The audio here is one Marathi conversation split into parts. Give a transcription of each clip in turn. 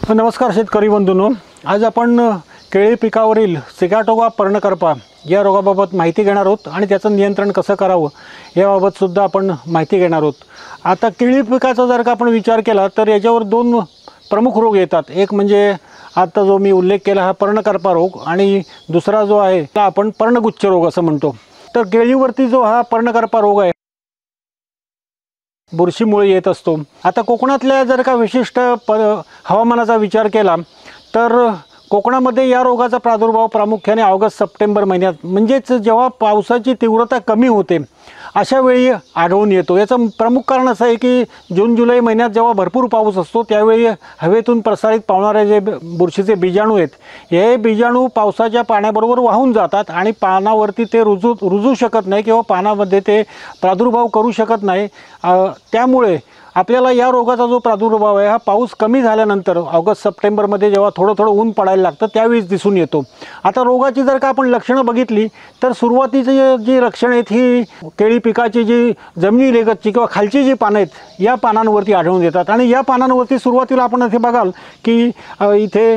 नमस्कार शेतकरी बंधूंनो, आज आपण केळी पिकावरील सिगाटोका पर्णकरपा या रोगाबाबत माहिती घेणार आहोत आणि त्याचं नियंत्रण कसं करावं याबाबत सुद्धा आपण माहिती घेणार आहोत। आता केळी पिकाचा जर का आपण विचार केला तर याच्यावर दोन प्रमुख रोग येतात। एक म्हणजे आता जो मी उल्लेख केला हा पर्णकरपा रोग आणि दुसरा जो आहे तो आपण पर्णगुच्छ रोग असं म्हणतो। तर केळीवरती जो हा पर्णकरपा रोग आहे बुरशीमुळे येत असतो। आता कोकणातल्या जर का विशिष्ट हवामानाचा विचार केला तर कोकणामध्ये या रोगाचा प्रादुर्भाव प्रामुख्याने ऑगस्ट सप्टेंबर महिन्यात म्हणजेच जेव्हा पावसाची तीव्रता कमी होते अशा वेळी आढळून येतो। याचं प्रमुख कारण असं आहे की जून जुलै महिन्यात जेव्हा भरपूर पाऊस असतो त्यावेळी हवेतून प्रसारित पावणारे जे बुरशीचे बीजाणू आहेत हे बीजाणू पावसाच्या पाण्याबरोबर वाहून जातात आणि पानावरती ते रुजू शकत नाही किंवा पानामध्ये ते प्रादुर्भाव करू शकत नाही। त्यामुळे आपल्याला या रोगाचा जो प्रादुर्भाव आहे हा पाऊस कमी झाल्यानंतर ऑगस्ट सप्टेंबरमध्ये जेव्हा थोडं ऊन पडायला लागतं त्यावेळीच दिसून येतो। आता रोगाची जर का आपण लक्षणं बघितली तर सुरुवातीची जी लक्षणं आहेत ही केळी पिकाची जी जमिनीलगतची किंवा खालची जी पानं आहेत या पानांवरती आढळून येतात आणि या पानांवरती सुरुवातीला आपण इथे बघाल की इथे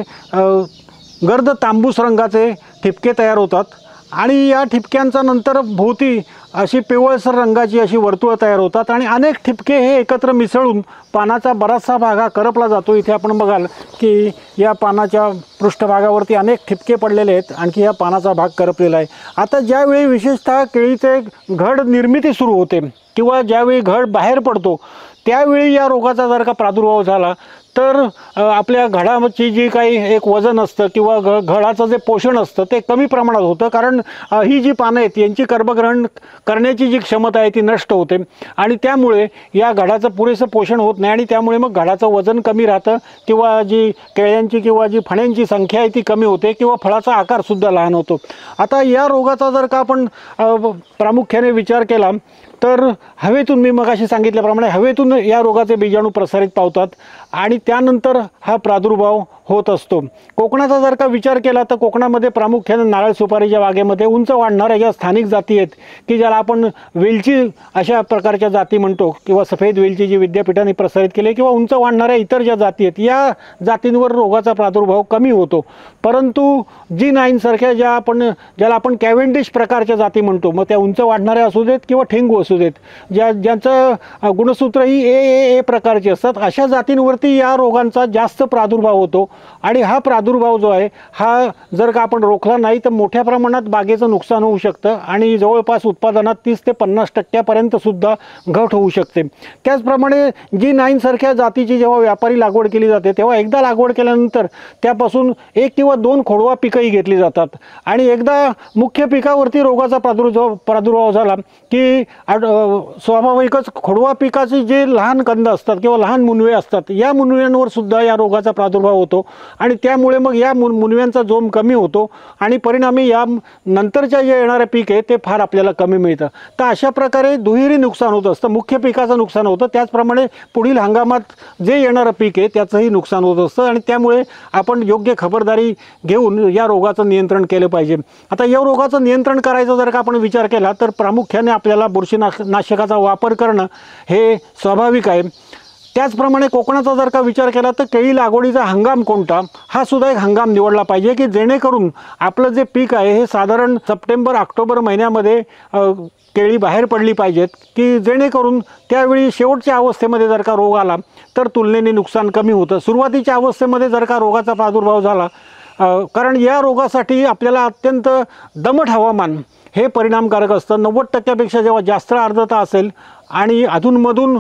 गर्द तांबूस रंगाचे ठिपके तयार होतात आणि या ठिपक्यांचा नंतर भोवती अशी पिवळसर रंगाची अशी वर्तुळं तयार होतात आणि अनेक ठिपके हे एकत्र मिसळून पानाचा बराचसा भाग हा करपला जातो। इथे आपण बघाल की या पानाच्या पृष्ठभागावरती अनेक ठिपके पडलेले आहेत, आणखी या पानाचा भाग करपलेला आहे। आता ज्यावेळी विशेषतः केळीचे घड निर्मिती सुरू होते किंवा ज्यावेळी घड बाहेर पडतो त्यावेळी या रोगाचा जर का प्रादुर्भाव झाला तर आपल्या घडाची जी काही एक वजन असतं किंवा घडाचं जे पोषण असतं ते कमी प्रमाणात होतं, कारण ही जी पानं आहेत यांची गर्भग्रहण करण्याची जी क्षमता आहे ती नष्ट होते आणि त्यामुळे या घडाचं पुरेसं पोषण होत नाही आणि त्यामुळे मग घडाचं वजन कमी राहतं किंवा जी केळ्यांची किंवा जी फण्यांची संख्या आहे ती कमी होते किंवा फळाचा आकारसुद्धा लहान होतो। आता या रोगाचा जर का आपण प्रामुख्याने विचार केला तर हवेतून मी मगाशी सांगितल्याप्रमाणे हवेतून या रोगाचे बीजाणू प्रसारित पावतात आणि त्यानंतर हा प्रादुर्भाव होत असतो। कोकणाचा जर का विचार केला तर कोकणामध्ये प्रामुख्याने नारळ सुपारीच्या बागेमध्ये उंच वाढणाऱ्या ज्या स्थानिक जाती आहेत की ज्याला आपण वेलची अशा प्रकारच्या जाती म्हणतो किंवा सफेद वेलची जी विद्यापीठाने प्रसारित केली किंवा उंच वाढणाऱ्या इतर ज्या जाती आहेत या जातींवर रोगाचा प्रादुर्भाव कमी होतो। परंतु G9 सारख्या ज्याला आपण कॅव्हेंडिश प्रकारच्या जाती म्हणतो, मग त्या उंच वाढणाऱ्या असू देत किंवा ठेंगू असू देत, ज्यांचं गुणसूत्र ही ए प्रकारची असतात, अशा जातींवरती या रोगांचा जास्त प्रादुर्भाव होतो आणि हा प्रादुर्भाव जो आहे हा जर का आपण रोखला नाही तर मोठ्या प्रमाणात बागेचं नुकसान होऊ शकतं आणि जवळपास उत्पादनात 30 ते 50% सुद्धा घट होऊ शकते। त्याचप्रमाणे G9 सारख्या जातीची जेव्हा व्यापारी लागवड केली जाते तेव्हा एकदा लागवड केल्यानंतर त्यापासून 1 किंवा 2 खोडवा पिकंही घेतली जातात आणि एकदा मुख्य पिकावरती रोगाचा प्रादुर्भाव झाला की स्वाभाविकच खोडवा पिकाचे जे लहान कंद असतात किंवा लहान मुनवे असतात या मुनव्यांवर सुद्धा या रोगाचा प्रादुर्भाव होतो आणि त्यामुळे मग या मुनव्यांचा जोम कमी होतो आणि परिणामी या नंतरच्या जे येणारे पीक आहे ते फार आपल्याला कमी मिळतं। तर अशा प्रकारे दुहेरी नुकसान होत असतं, मुख्य पिकाचं नुकसान होतं त्याचप्रमाणे पुढील हंगामात जे येणारं पीक आहे त्याचंही नुकसान होत असतं आणि त्यामुळे आपण योग्य खबरदारी घेऊन या रोगाचं नियंत्रण केलं पाहिजे। आता या रोगाचं नियंत्रण करायचं जर का आपण विचार केला तर प्रामुख्याने आपल्याला बुरशीनाशकाचा वापर करणं हे स्वाभाविक आहे। त्याचप्रमाणे कोकणाचा जर का विचार केला तर केळी लागवडीचा हंगाम कोणता हा सुद्धा एक हंगाम निवडला पाहिजे की जेणेकरून आपलं जे पीक आहे हे साधारण सप्टेंबर ऑक्टोबर महिन्यामध्ये केळी बाहेर पडली पाहिजेत की जेणेकरून त्यावेळी शेवटच्या अवस्थेमध्ये जर का रोग आला तर तुलनेने नुकसान कमी होतं। सुरुवातीच्या अवस्थेमध्ये जर का रोगाचा प्रादुर्भाव झाला कारण या रोगासाठी आपल्याला अत्यंत दमट हवामान हे परिणामकारक असतं। 90% जेव्हा जास्त आर्द्रता असेल आणि अधूनमधून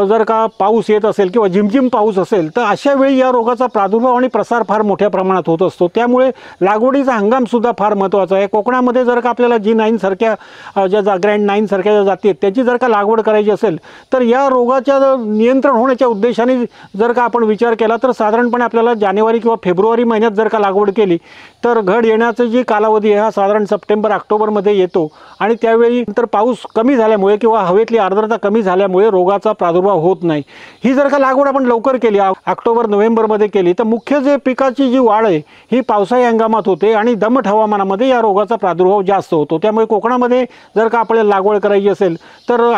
जर का पाऊस येत असेल किंवा झिमझिम पाऊस असेल तर अशा वेळी या रोगाचा प्रादुर्भाव आणि प्रसार फार मोठ्या प्रमाणात होत असतो। त्यामुळे लागवडीचा हंगामसुद्धा फार महत्त्वाचा आहे। कोकणामध्ये जर का आपल्याला G9 सारख्या ज्या ग्रँड 9 सारख्या ज्या जाती आहेत त्याची जर का लागवड करायची असेल तर या रोगाच्या नियंत्रण होण्याच्या उद्देशाने जर का आपण विचार केला तर साधारणपणे आपल्याला जानेवारी किंवा फेब्रुवारी महिन्यात जर का लागवड केली तर घड येण्याचा जी कालावधी आहे हा साधारण सप्टेंबर ऑक्टोबरमध्ये येतो आणि त्यावेळी नंतर पाऊस कमी झाल्यामुळे किंवा हवेतली आर्द्रता कमी झाल्यामुळे रोगाचा प्रादुर्भाव होत नाही। ही जर का लागवड आपण लवकर केली ऑक्टोबर नोव्हेंबरमध्ये केली तर मुख्य जे पिकाची जी वाढ आहे ही पावसाळी हंगामात होते आणि दमट हवामानामध्ये या रोगाचा प्रादुर्भाव जास्त होतो। त्यामुळे कोकणामध्ये जर का आपल्याला लागवड करायची असेल तर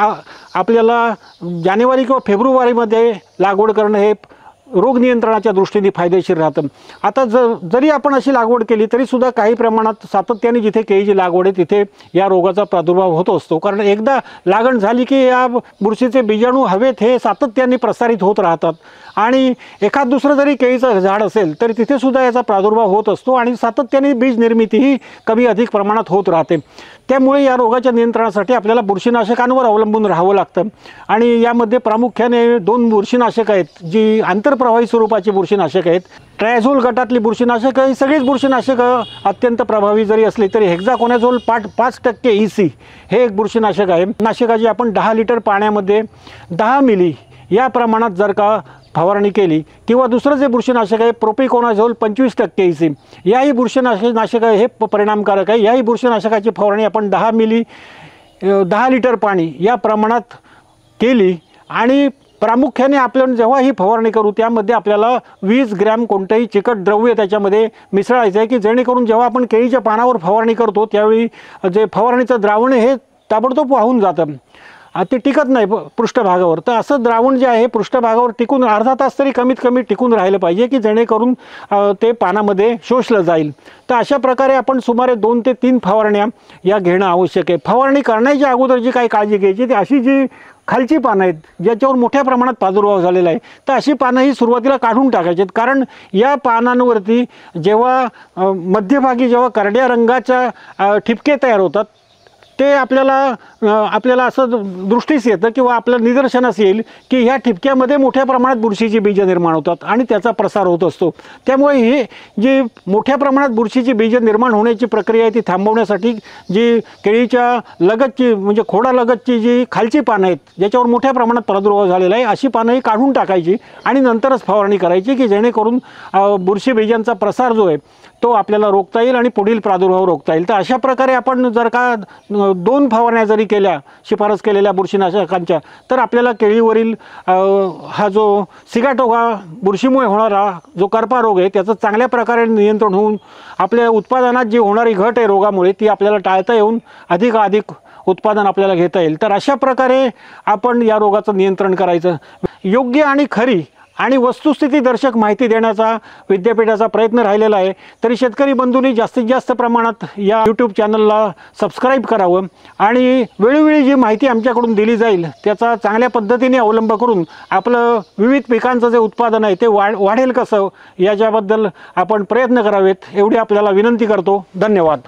आपल्याला जानेवारी किंवा फेब्रुवारीमध्ये लागवड करणं हे रोग नियंत्रणाच्या दृष्टीने फायदेशीर राहतं. आता जरी आपण अशी लागवड केली तरीसुद्धा काही प्रमाणात सातत्याने जिथे केळीची लागवड आहे तिथे या रोगाचा प्रादुर्भाव होत असतो. कारण एकदा लागण झाली की या बुरशीचे बीजाणू हवेत हे सातत्याने प्रसारित होत राहतात आणि एखाद दुसरं जरी केळीचं झाड असेल तरी तिथे सुद्धा याचा प्रादुर्भाव होत असतो आणि सातत्याने बीज निर्मितीही कमी अधिक प्रमाणात होत राहते. त्यामुळे या रोगाच्या नियंत्रणासाठी आपल्याला बुरशीनाशकांवर अवलंबून राहावं लागतं आणि यामध्ये प्रामुख्याने 2 बुरशीनाशक आहेत जी आंतरप्रवाही स्वरूपाची बुरशीनाशक आहेत. ट्रायझोल गटातली बुरशीनाशकं ही सगळीच बुरशीनाशकं अत्यंत प्रभावी जरी असली तरी हेक्झाकोनाझोल 5% EC हे एक बुरशीनाशक आहे. नाशकाची आपण 10 लिटर पाण्यामध्ये 10 मिली या प्रमाणात जर का फवारणी केली किंवा दुसरं जे बुरशीनाशक आहे प्रोपिकोनाझोल 25% EC याही बुरशीनाशक हे परिणामकारक आहे. याही बुरशीनाशकाची फवारणी आपण 10 मिली 10 लिटर पाणी या प्रमाणात केली आणि प्रामुख्याने आपण जेव्हा ही फवारणी करू त्यामध्ये आपल्याला 20 ग्रॅम कोणतंही चिकट द्रव्य त्याच्यामध्ये मिसळायचं आहे की जेणेकरून जेव्हा आपण केळीच्या पानावर फवारणी करतो त्यावेळी जे फवारणीचं द्रावण हे ताबडतोब वाहून जातं, ते टिकत नाही पृष्ठभागावर. तर असं द्रावण जे आहे पृष्ठभागावर टिकून अर्धा तास तरी कमीत कमी टिकून राहिलं पाहिजे की जेणेकरून ते पानामध्ये शोषलं जाईल. तर अशा प्रकारे आपण सुमारे 2 ते 3 फवारण्या या घेणं आवश्यक आहे. फवारणी करण्याच्या अगोदर जी काही काळजी घ्यायची ती अशी जी खालची पानं आहेत ज्याच्यावर मोठ्या प्रमाणात प्रादुर्भाव झालेला आहे तर अशी पानं ही सुरुवातीला काढून टाकायची आहेत. कारण या पानांवरती जेव्हा मध्यभागी जेव्हा करड्या रंगाच्या ठिपके तयार होतात ते आपल्याला असं दृष्टीस येतं किंवा आपल्या निदर्शनास येईल की ह्या ठिपक्यामध्ये मोठ्या प्रमाणात बुरशीची बीजं निर्माण होतात आणि त्याचा प्रसार होत असतो. त्यामुळे ही जी मोठ्या प्रमाणात बुरशीची बीजं निर्माण होण्याची प्रक्रिया आहे ती थांबवण्यासाठी जी केळीच्या लगतची म्हणजे खोडालगतची जी खालची पानं आहेत ज्याच्यावर मोठ्या प्रमाणात प्रादुर्भाव झालेला आहे अशी पानं ही काढून टाकायची आणि नंतरच फवारणी करायची की जेणेकरून बुरशी बीजांचा प्रसार जो आहे तो आपल्याला रोखता येईल आणि पुढील प्रादुर्भाव रोखता येईल. तर अशा प्रकारे आपण जर का 2 फवारण्या जरी केल्या शिफारस केलेल्या बुरशीनाशकांच्या तर आपल्याला केळीवरील हा जो सिगाटोका बुरशीमुळे होणारा जो करपा रोग आहे त्याचं चांगल्या प्रकारे नियंत्रण होऊन आपल्या उत्पादनात जी होणारी घट आहे रोगामुळे ती आपल्याला टाळता येऊन अधिकाधिक उत्पादन आपल्याला घेता येईल. तर अशा प्रकारे आपण या रोगाचं नियंत्रण करायचं. योग्य आणि खरी आणि वस्तुस्थिती दर्शक माहिती देण्याचा विद्यापीठाचा प्रयत्न राहिलेला आहे. तरी शेतकरी बंधूंनी जास्तीत जास्त प्रमाणात या यूट्यूब चॅनलला सबस्क्राईब करावं आणि वेळोवेळी जी माहिती आमच्याकडून दिली जाईल त्याचा चांगल्या पद्धतीने अवलंब करून आपलं विविध पिकांचं जे उत्पादन आहे ते वाढेल कसं याच्याबद्दल आपण प्रयत्न करावेत एवढी आपल्याला विनंती करतो. धन्यवाद.